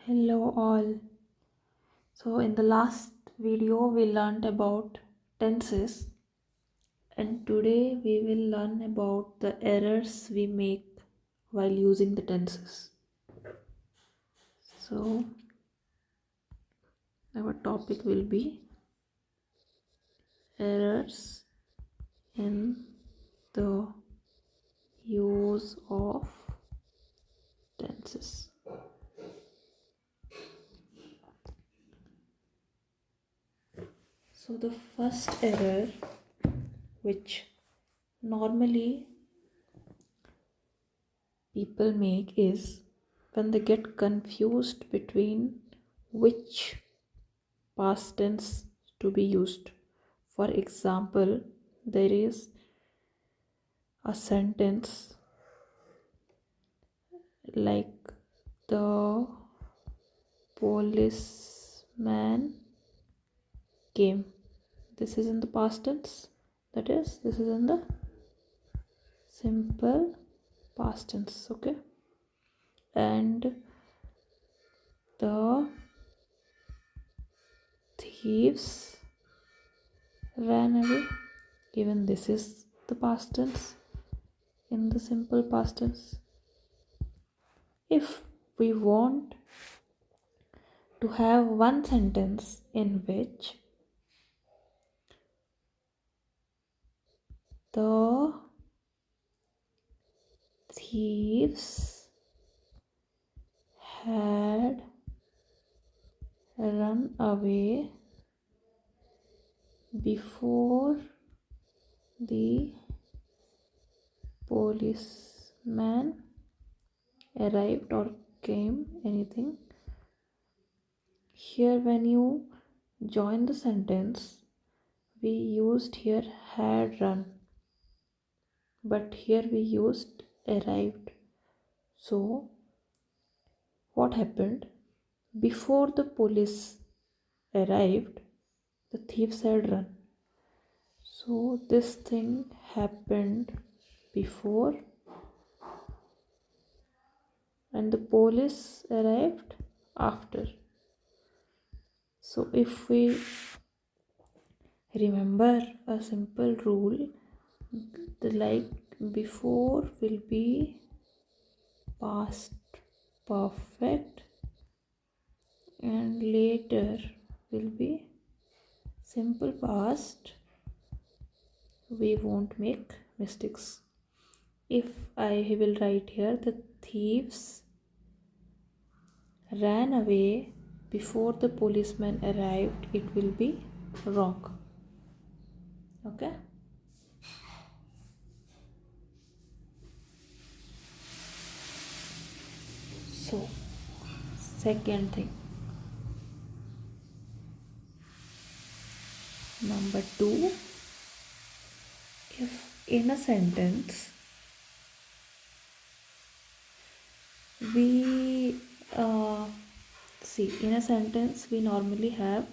Hello all. So in the last video we learned about tenses, and today we will learn about the errors we make while using the tenses. So our topic will be errors in the use of tenses. So the first error which normally people make is when they get confused between which past tense to be used. For example, there is a sentence like the policeman came. This is in the past tense, that is, this is in the simple past tense, okay? And the thieves ran away. Even this is the past tense in the simple past tense. If we want to have one sentence in which the thieves had run away before the policeman arrived or came, anything. Here, when you join the sentence, we used here had run, but here we used arrived. So, what happened? Before the police arrived, the thieves had run. So this thing happened before, and the police arrived after. So if we remember a simple rule, the like before will be past perfect and later will be simple past. We won't make mistakes. If I will write here the thieves ran away before the policeman arrived, it will be wrong. Okay? So, second thing. Number two, if in a sentence we see in a sentence we normally have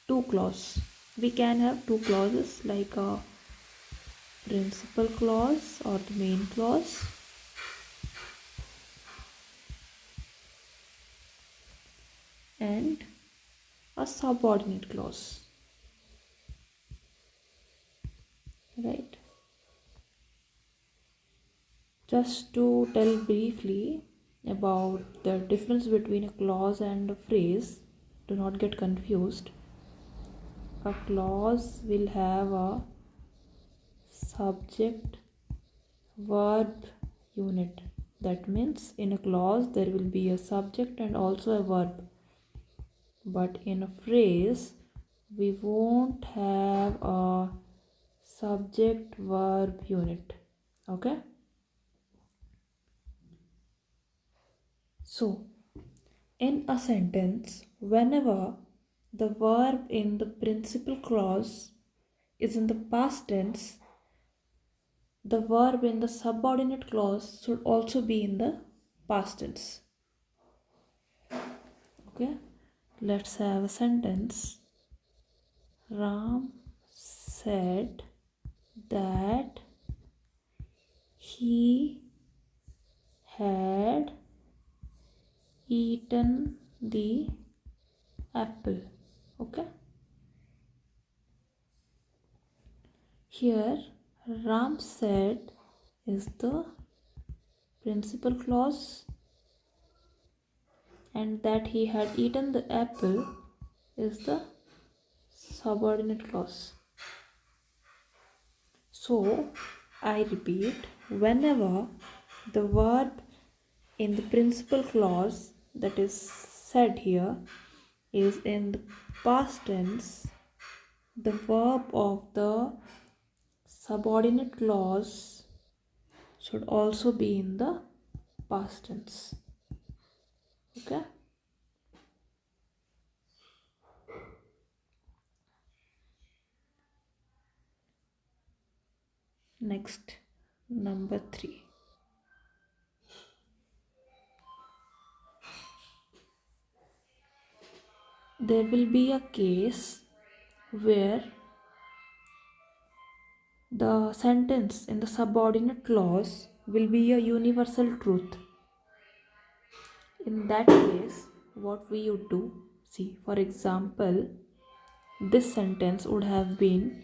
two clauses. We can have two clauses like a principal clause or the main clause, and a subordinate clause, right? Just to tell briefly about the difference between a clause and a phrase, do not get confused. A clause will have a subject verb unit. That means in a clause there will be a subject and also a verb. But in a phrase we won't have a subject verb unit. Okay? So, in a sentence, whenever the verb in the principal clause is in the past tense, the verb in the subordinate clause should also be in the past tense. Okay, let's have a sentence. Ram said that he had eaten the apple. Okay, here Ram said is the principal clause, and that he had eaten the apple is the subordinate clause. So I repeat, whenever the verb in the principal clause that is said here is in the past tense, the verb of the subordinate clause should also be in the past tense. Okay. Next, number 3. There will be a case where the sentence in the subordinate clause will be a universal truth. In that case, what we would do, see, for example, this sentence would have been,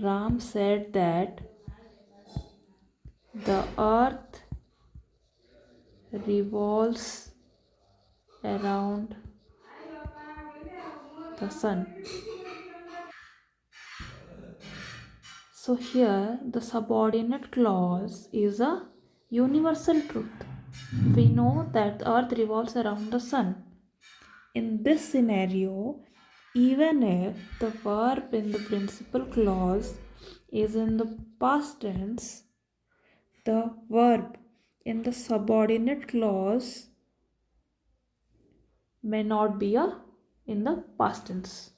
Ram said that the earth revolves around the sun. So here the subordinate clause is a universal truth. We know that the earth revolves around the sun. In this scenario, even if the verb in the principal clause is in the past tense, the verb in the subordinate clause may not be in the past tense.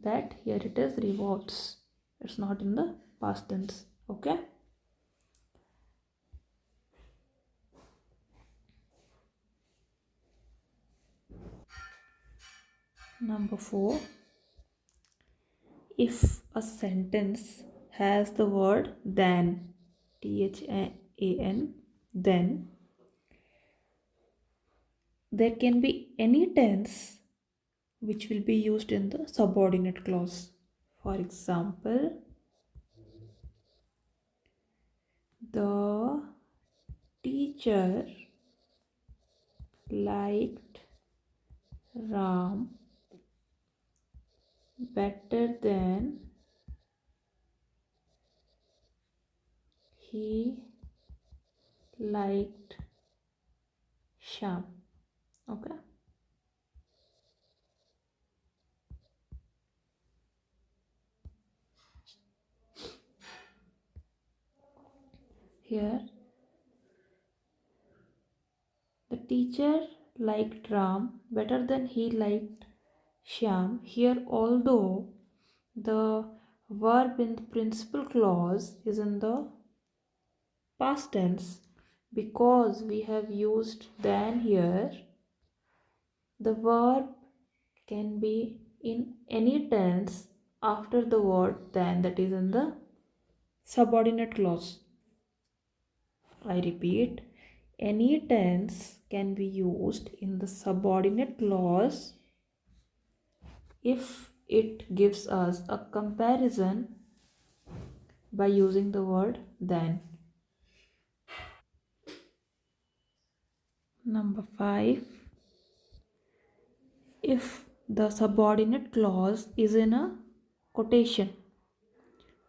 That here it is revolves. It's not in the past tense. Okay. Number 4. If a sentence has the word than, THAN, then there can be any tense which will be used in the subordinate clause. For example, the teacher liked Ram better than he liked Shyam. Okay. Here, the teacher liked Ram better than he liked Shyam. Here, although the verb in the principal clause is in the past tense, because we have used than here, the verb can be in any tense after the word than that is in the subordinate clause. I repeat, any tense can be used in the subordinate clause if it gives us a comparison by using the word than. Number 5. If the subordinate clause is in a quotation.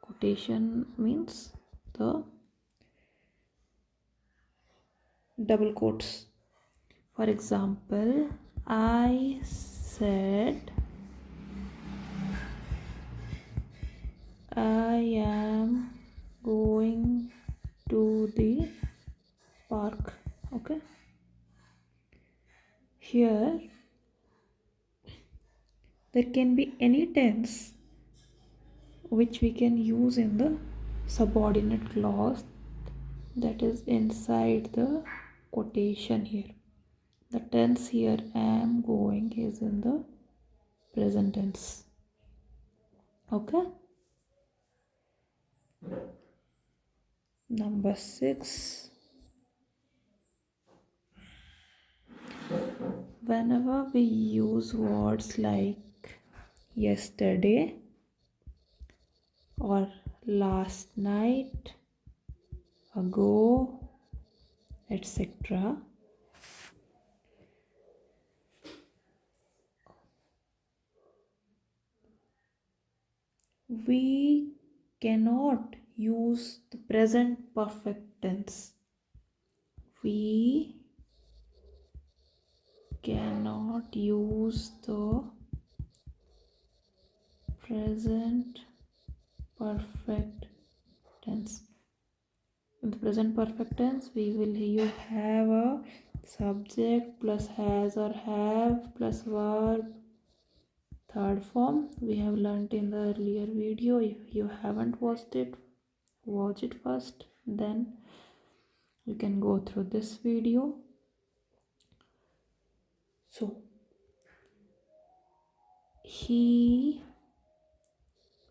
Quotation means the double quotes. For example, I said I am going to the park. Okay. Here there can be any tense which we can use in the subordinate clause that is inside the quotation here. The tense here am going is in the present tense. Okay. Number 6. whenever we use words like yesterday or last night, ago, etc., we cannot use the present perfect tense. We cannot use the present perfect tense. In the present perfect tense, you have a subject plus has or have plus verb. Third form we have learnt in the earlier video. If you haven't watched it, watch it first, then you can go through this video. So he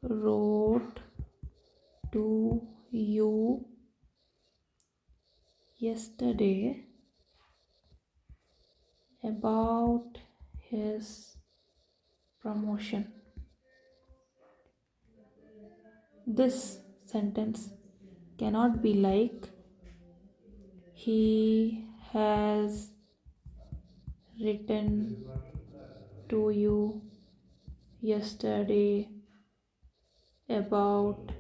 wrote to you yesterday about his promotion. This sentence cannot be like he has written to you yesterday about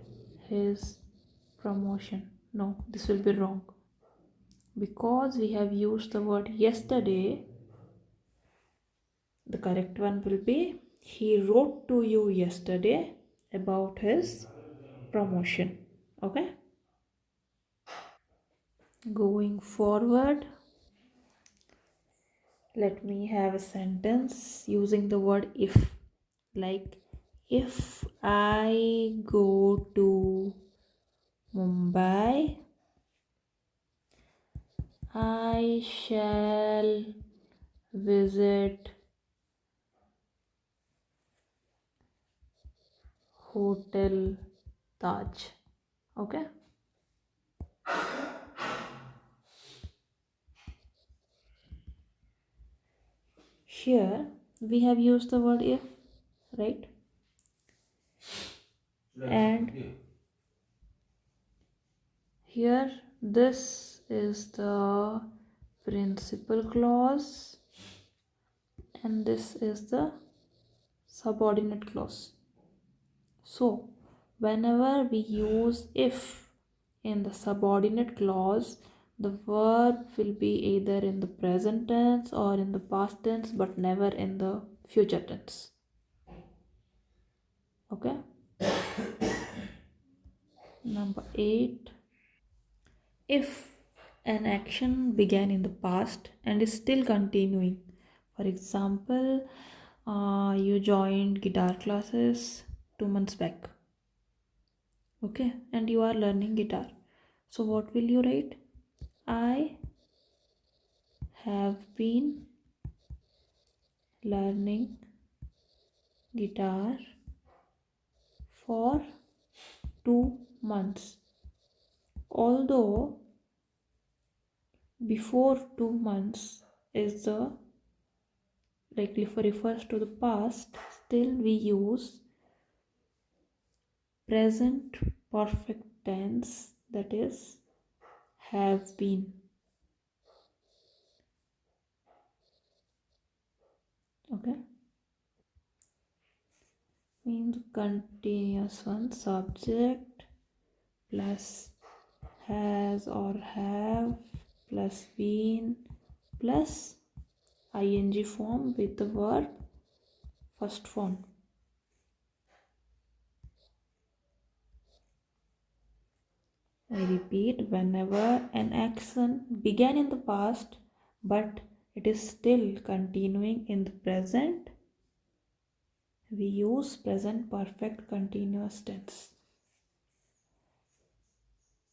his promotion. No, this will be wrong. Because we have used the word yesterday, the correct one will be he wrote to you yesterday about his promotion. Okay? Going forward, let me have a sentence using the word if. Like, if I go to Mumbai, I shall visit Hotel Taj. Okay? Here we have used the word if, right? And here this is the principal clause and this is the subordinate clause. So whenever we use if in the subordinate clause, the verb will be either in the present tense or in the past tense, but never in the future tense. Okay? Number 8. If an action began in the past and is still continuing, for example, you joined guitar classes 2 months back, okay, and you are learning guitar. So what will you write? I have been learning guitar for 2 months. Although before 2 months is the refers to the past, still we use present perfect tense, that is have been. Okay, means continuous one, subject plus has or have plus been plus ing form with the verb first form. I repeat, whenever an action began in the past but it is still continuing in the present, we use present perfect continuous tense.